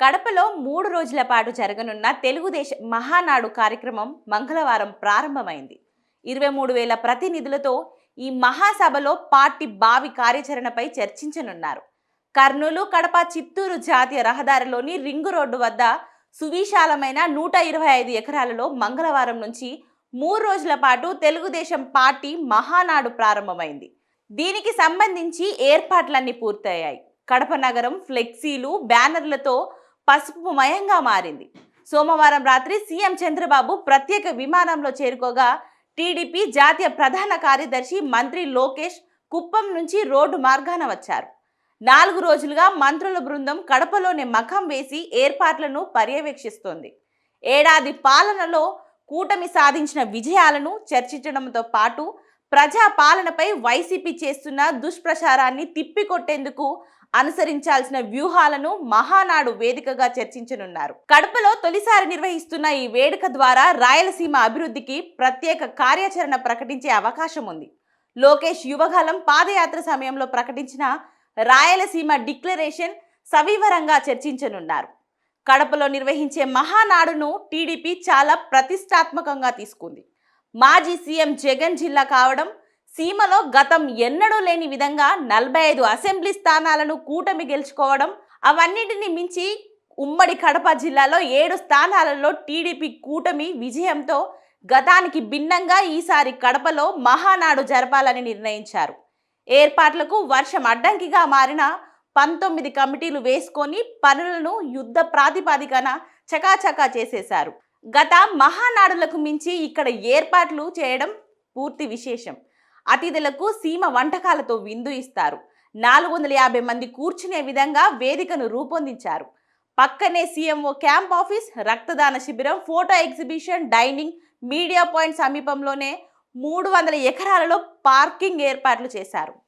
కడపలో 3 రోజుల పాటు జరగనున్న తెలుగుదేశం మహానాడు కార్యక్రమం మంగళవారం ప్రారంభమైంది. 23,000 ప్రతినిధులతో ఈ మహాసభలో పార్టీ భావి కార్యాచరణపై చర్చించనున్నారు. కర్నూలు, కడప, చిత్తూరు జాతీయ రహదారిలోని రింగు రోడ్డు వద్ద సువిశాలమైన 125 ఎకరాలలో మంగళవారం నుంచి 3 రోజుల పాటు తెలుగుదేశం పార్టీ మహానాడు ప్రారంభమైంది. దీనికి సంబంధించి ఏర్పాట్లన్నీ పూర్తయ్యాయి. కడప నగరం ఫ్లెక్సీలు, బ్యానర్లతో పసుపుమయంగా మారింది. సోమవారం రాత్రి సీఎం చంద్రబాబు ప్రత్యేక విమానంలో చేరుకోగా టీడీపీ జాతీయ ప్రధాన కార్యదర్శి మంత్రి లోకేష్ కుప్పం నుంచి రోడ్డు మార్గాన వచ్చారు. 4 రోజులుగా మంత్రుల బృందం కడపలోనే మఖం వేసి ఏర్పాట్లను పర్యవేక్షిస్తోంది. ఏడాది పాలనలో కూటమి సాధించిన విజయాలను చర్చించడంతో పాటు ప్రజా పాలనపై వైసీపీ చేస్తున్న దుష్ప్రచారాన్ని తిప్పికొట్టేందుకు అనుసరించాల్సిన వ్యూహాలను మహానాడు వేదికగా చర్చించనున్నారు. కడపలో తొలిసారి నిర్వహిస్తున్న ఈ వేడుక ద్వారా రాయలసీమ అభివృద్ధికి ప్రత్యేక కార్యాచరణ ప్రకటించే అవకాశం ఉంది. లోకేష్ యువగలం పాదయాత్ర సమయంలో ప్రకటించిన రాయలసీమ డిక్లరేషన్ సవివరంగా చర్చించనున్నారు. కడపలో నిర్వహించే మహానాడును టీడీపీ చాలా ప్రతిష్టాత్మకంగా తీసుకుంది. మాజీ సీఎం జగన్ జిల్లా కావడం, సీమలో గతం ఎన్నడూ లేని విధంగా 45 అసెంబ్లీ స్థానాలను కూటమి గెలుచుకోవడం, అవన్నిటిని మించి ఉమ్మడి కడప జిల్లాలో 7 స్థానాలలో టీడీపీ కూటమి విజయంతో గతానికి భిన్నంగా ఈసారి కడపలో మహానాడు జరపాలని నిర్ణయించారు. ఏర్పాట్లకు వర్షం అడ్డంకిగా మారిన 19 కమిటీలు వేసుకొని పనులను యుద్ధ ప్రాతిపదికన చకాచకా చేసేశారు. గత మహానాడులకు మించి ఇక్కడ ఏర్పాట్లు చేయడం పూర్తి విశేషం. అతిథులకు సీమ వంటకాలతో విందు ఇస్తారు. 450 మంది కూర్చునే విధంగా వేదికను రూపొందించారు. పక్కనే సీఎంఓ క్యాంప్ ఆఫీస్, రక్తదాన శిబిరం, photo exhibition, dining, media point సమీపంలోనే 300 ఎకరాలలో పార్కింగ్ ఏర్పాట్లు చేశారు.